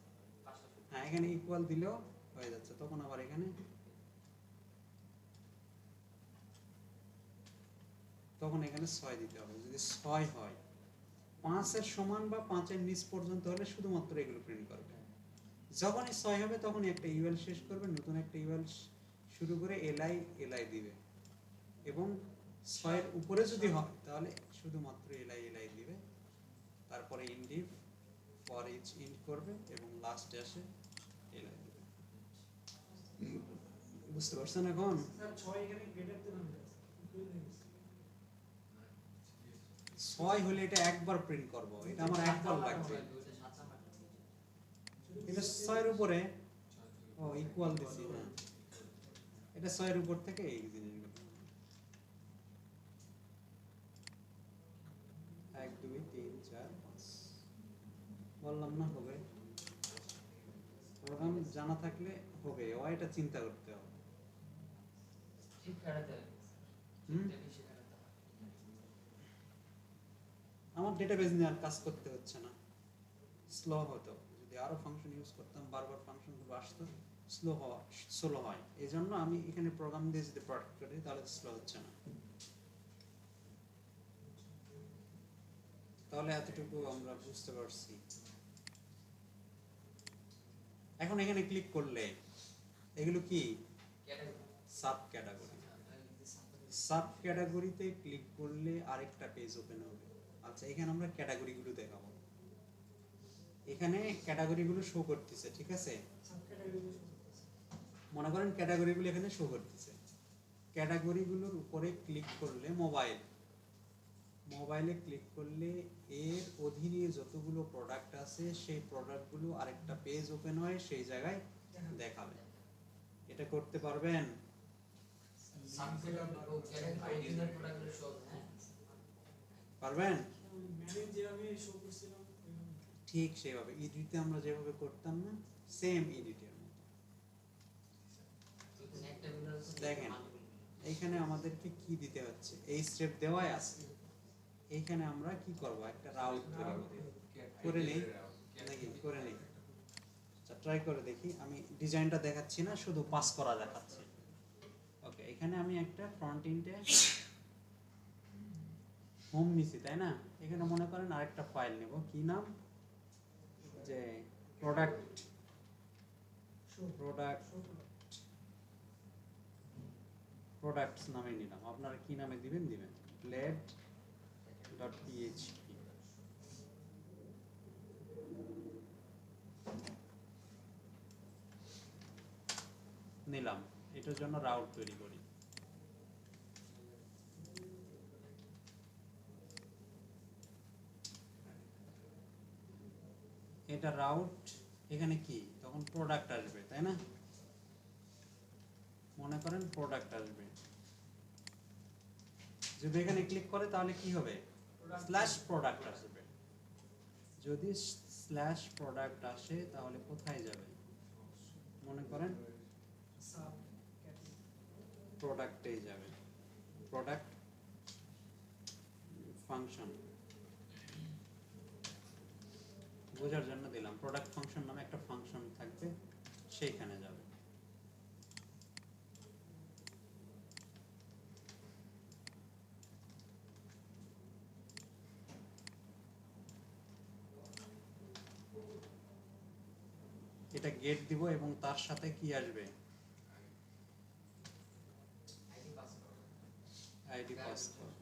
পাশাপাশি
হ্যাঁ এখানে ইকুয়াল দিলেও হয়ে যাচ্ছে। তখন আবার এখানে তখন এখানে 6 দিতে হবে। যদি 6 হয়, 5 এর সমান বা 5 এর নিচ পর্যন্ত হলে শুধুমাত্র এগুলো প্রিন্ট করবে। যখনই 6 হবে তখনই একটা ইউএল শেষ করবে, নতুন একটা ইউএল শুরু করে এলআই দিবে, এবং 6 এর উপরে যদি হয় তাহলে শুধুমাত্র এলআই দিবে। তারপরে ইনডিভ ফর ইচ ইন্ট করবে এবং লাস্টে আসে এলআই দিবে। বুঝতে পারছেন এখন?
স্যার 6 এখানে গ্রেটার দেন হবে ইকুয়াল নেই
6 হলে এটা একবার প্রিন্ট করব, এটা আমার একবার লাগবে।
ওইটা 7 নাম্বারটা
এটা 6 এর উপরে ও ইকুয়াল দিছি না, এটা 6 এর উপর থেকে এই জিনিসগুলো 1 2 3 4 5 বললাম না হবে। প্রোগ্রাম জানা থাকলে হবে, ও এটা চিন্তা করতে হবে।
ঠিক কাটাতে হবে
হুম?
এটা বেশি কাটাতে হবে
আমার ডেটাবেজ নিয়ে আর কাজ করতে হচ্ছে না, স্লো হতো যদি যদি আরো ফাংশন ইউজ করতাম বারবার ফাংশনগুলো আসতো স্লো হয়, এই জন্য আমি এখানে প্রোগ্রাম দিয়ে যদি প্রোডাক্ট করি তাহলে স্লো হচ্ছে না। তাহলে এতটুকু আমরা বুঝতে পারছি। এখন এখানে ক্লিক করলে এগুলো কি
ক্যাটাগরি
সাব ক্যাটাগরি। সাব ক্যাটাগরিতে ক্লিক করলে আরেকটা পেজ ওপেন হবে। আচ্ছা এখানে আমরা ক্যাটাগরিগুলো দেখাবো। এখানে ক্যাটাগরিগুলো শো করতেছে, ঠিক আছে?
সাবক্যাটাগরি
মনে করেন ক্যাটাগরিগুলো এখানে শো করতেছে। ক্যাটাগরিগুলোর উপরে ক্লিক করলে মোবাইলে ক্লিক করলে এর অধীনে যতগুলো প্রোডাক্ট আছে সেই প্রোডাক্টগুলো আরেকটা পেজ ওপেন হয়, সেই জায়গায় দেখাবে। এটা করতে পারবেন?
সাবক্যাটাগরি ও ক্যাটাগরি অরিজিনাল প্রোডাক্টগুলো সব, হ্যাঁ
পারবেন?
ম্যানেজ যেভাবে শো করছিলাম ওইভাবে।
ঠিক সেইভাবে এডিটে আমরা যেভাবে করতাম না, সেম এডিটের মতো।
এখানে একটা ভিডিও আছে
দেখেন। এইখানে আমাদেরকে কি দিতে হচ্ছে, এই স্টেপ দেওয়াই আছে। এইখানে আমরা কি করব, একটা রাউট তৈরি করে নেই নাকি করে নেই। আচ্ছা ট্রাই করে দেখি, আমি ডিজাইনটা দেখাচ্ছি না, শুধু পাস করা দেখাচ্ছি। ওকে, এখানে আমি একটা ফ্রন্ট এন্ডে হোম নিছি, তাই না? এখানে মনে করেন আরেকটা ফাইল নেব, কি নাম, যে প্রোডাক্ট প্রোডাক্টস নামে নিলাম। আপনারা কি নামে দিবেন blade.php নিলাম। এটার জন্য রাউট তৈরি করি। এটা রাউট, এখানে কি তখন প্রোডাক্ট আসবে, তাই না? মনে করেন প্রোডাক্ট আসবে, যদি এখানে ক্লিক করে তাহলে কি হবে, স্ল্যাশ প্রোডাক্ট আসবে। যদি স্ল্যাশ প্রোডাক্ট আসে তাহলে কোথায় যাবে, মনে করেন প্রোডাক্টেই যাবে। প্রোডাক্ট ফাংশন বোঝার জন্য দিলাম, প্রোডাক্ট ফাংশন নামে একটা ফাংশন থাকবে, সেইখানে যাবে। এটা গেট দিব এবং তার সাথে কি আসবে, আইডি পাস করব,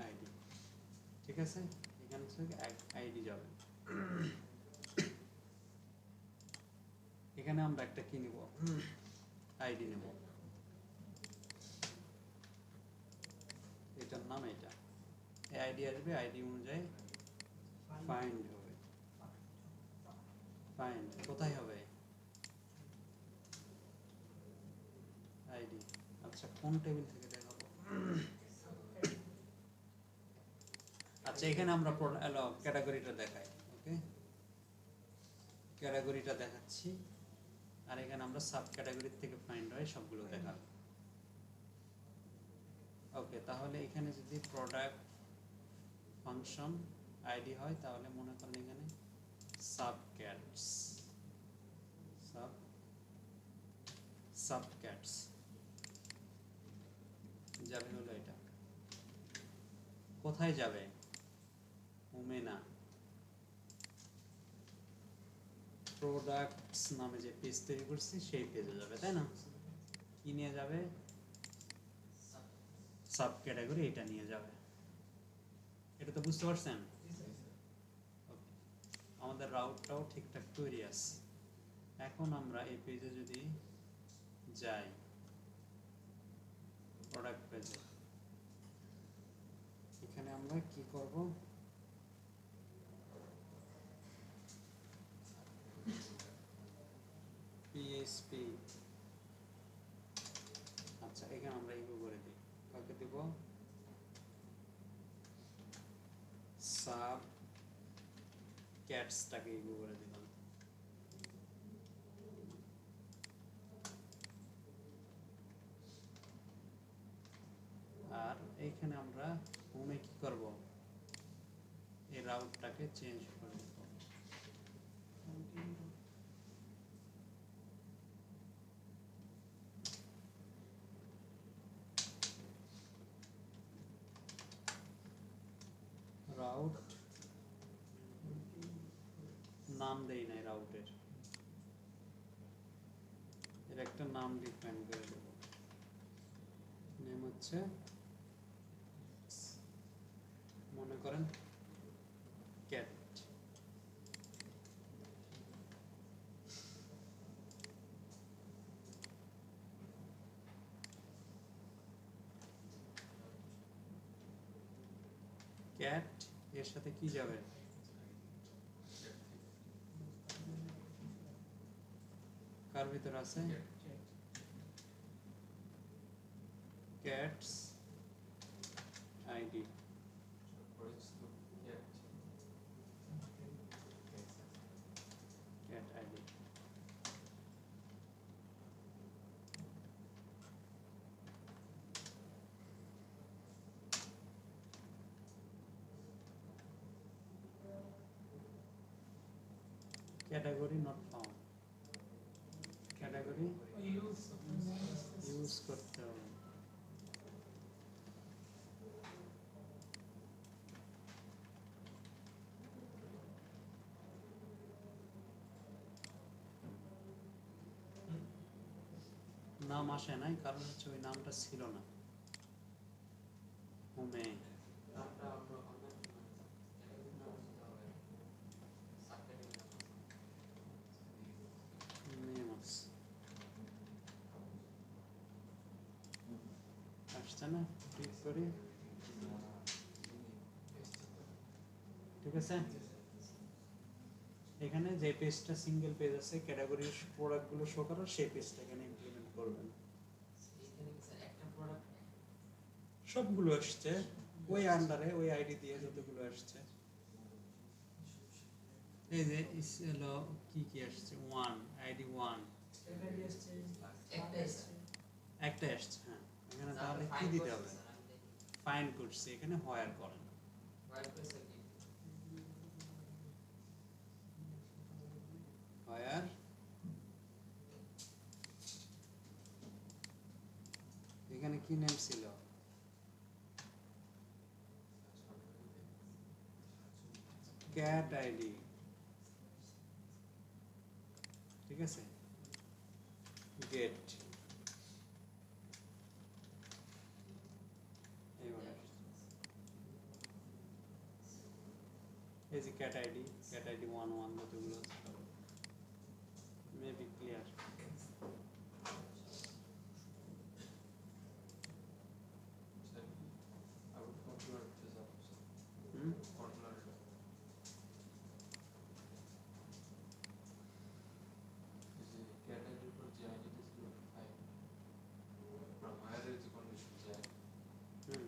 আইডি। ঠিক আছে, এখান থেকে আইডি যাবে। এখানে আমরা একটা কি নিব, আইডি নেব, এটার নাম এটা। এই আইডি আসবে, আইডি অনুযায়ী ফাইন্ড হবে। ফাইন্ড কোথায় হবে, আইডি। আচ্ছা কোন টেবিল থেকে দেখাবো, আচ্ছা এখানে আমরা ক্যাটাগরিটা দেখাই। ওকে, ক্যাটাগরিটা দেখাচ্ছি, আর এখানে আমরা সাব ক্যাটাগরি থেকে ফাইন্ড হয় সবগুলো দেখাবো। ওকে, তাহলে এখানে যদি প্রোডাক্ট ফাংশন আইডি হয় তাহলে মনে করেন এখানে সাবক্যাটস যাবে হলো এটা। কোথায় যাবে, হোমে না, প্রোডাক্টস নামে যে পেজ তৈরি করছি সেই পেজে যাবে, তাই না? কি নিয়ে যাবে, সাব ক্যাটাগরি, এটা নিয়ে যাবে। এটা তো বুঝতে পারছেন? Okay, আমাদের রাউটটাও ঠিকঠাক তৈরি আছে। এখন আমরা এই পেজে যদি যাই, প্রোডাক্ট পেজে, এখানে আমরা কি করব, PHP। আচ্ছা এখানে আমরা ইগো করে দিই, কাকে দেব, সাব ক্যাটসটাকে ইগো করে দিলাম। আর এইখানে আমরা হোমে কি করব, এই রাউটটাকে চেঞ্জ করে দেব, নাম দেই নাই রাউটের, এর একটা নাম ডিফাইন করে দেব, নেম হচ্ছে মনে করেন ক্যাট। ক্যাট এর সাথে কি যাবে? কার ভিতর আছে cats ID. Cat ID category not found, category use করতে হবে। নাম আসে নাই কারণ হচ্ছে ওই নামটা ছিল না হোমে।
নামটা অন্য অন্য ক্যাটাগরি নাম দিতে হবে, সাবক্যাটাগরি
নেমস আসছে না, ক্লিক করি, ঠিক আছে। এখানে যে পেজটা সিঙ্গেল পেজ আছে ক্যাটাগরির প্রোডাক্টগুলো শো করার, সেই পেজটা এখানে ইমপ্লিমেন্ট করবেন।
এইখানে কি স্যার একটা প্রোডাক্ট
সবগুলো আসছে ওই আন্ডারে, ওই আইডি দিয়ে যতগুলো আসছে। এই যে হলো কি কি আসছে, 1 আইডি 1
এটা দিয়ে আসছে,
একটাই
আসছে।
একটা আসছে। হ্যাঁ এখানে তাহলে কি দিতে হবে? ফাইন করছে, এখানে হোয়ার করেন। হোয়ার এখানে কি নেম ছিল? ক্যাট আইডি, ঠিক আছে। গেট এইভাবে এই যে ক্যাট আইডি 1 যতগুলো মেবি ক্লিয়ার। হুম হুম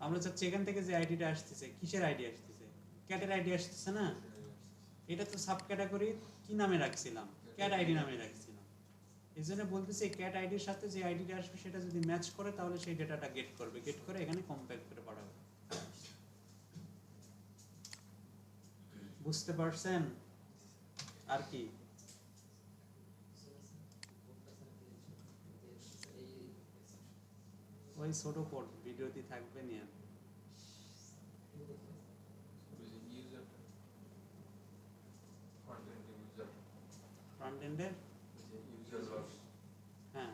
আমরা চাচ্ছি এখান থেকে যে আইডিটা আসতেছে, কিসের আইডি আসতেছে? ক্যাটের আইডি আসতেছে না? এটা তো সাব ক্যাটাগরি কি নামে রাখছিলাম? ক্যাট আইডি নামে রাখছিলাম। এই জন্য বলতেছি ক্যাট আইডির সাথে যে আইডিটা আসবে সেটা যদি ম্যাচ করে তাহলে সেই ডেটাটা গেট করবে, গেট করে এখানে কম্পেয়ার করে পাঠাবে। বুঝতে পারছেন? আর কি ওই ছোট কোড ভিডিওতে থাকবে নিয়ে ফ্রন্ট এন্ডের। হ্যাঁ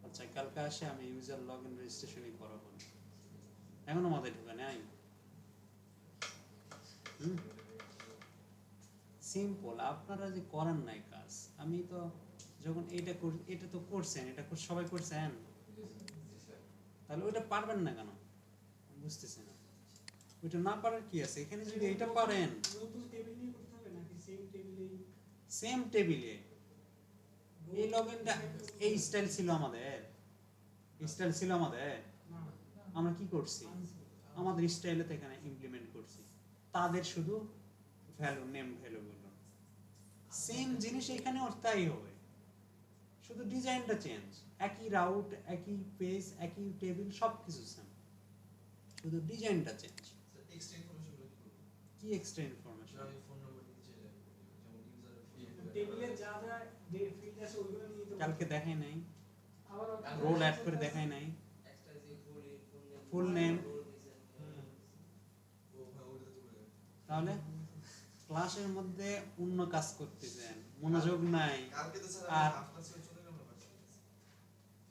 আচ্ছা কালকে আসে আমি ইউজার লগইন রেজিস্ট্রেশনই করাবো, এখনো মাথায় ঢোকা নাই। সিম্পল, আপনারা যে করেন নাই কাজ, আমি তো যখন এটা তো করছেন, এটা সবাই করছেন, তাহলে ওইটা পারবেন না কেন? বুঝতেছি না ওইটা না পারার কি আছে? এখানে যদি এটা পারেন,
নতুন টেবিল নিয়ে করতে হবে নাকি সেম টেবিলেই?
সেম টেবিলে এই লগইনটা এই স্টাইল ছিল আমাদের, স্টাইল ছিল আমাদের।
না,
আমরা কি করছি? আমাদের স্টাইলে তো এখানে ইমপ্লিমেন্ট করছি, তাদের শুধু ভ্যালু নেম ভ্যালু গুলো সেম জিনিস এখানে ওর তাই হবে, শুধু ডিজাইনটা চেঞ্জ, একই রাউট একই পেজ একই টেবিল সবকিছু সেম, শুধু ডিজাইনটা চেঞ্জ।
এক্সট্রা ইনফরমেশনগুলো কি করব?
কি এক্সট্রা ইনফরমেশন?
আমি ফোন নাম্বার দিতে চাইলে যেমন ইউজার
টেবিলে যা যা ফিল্ড আছে ওইগুলো নিয়ে তো
কালকে দেখাই নাই,
আবার
রোল অ্যাড করে দেখাই নাই,
এক্সট্রা যে ফুল
Full name. তাহলে ক্লাসের মধ্যে অন্য কাজ করতেছেন, মনোযোগ নাই।
কালকে তো স্যার
আর
আমি হাফ ক্লাস করে চলে গেলাম বাসায়।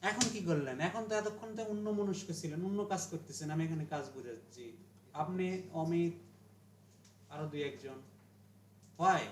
এখন কি করলেন? এখন তো এতক্ষণ তো অন্য মনস্ক ছিলেন, অন্য কাজ করতেছেন। আমি এখানে কাজ বুঝাচ্ছি, আপনি, অমিত, আরো দুই একজন। হয়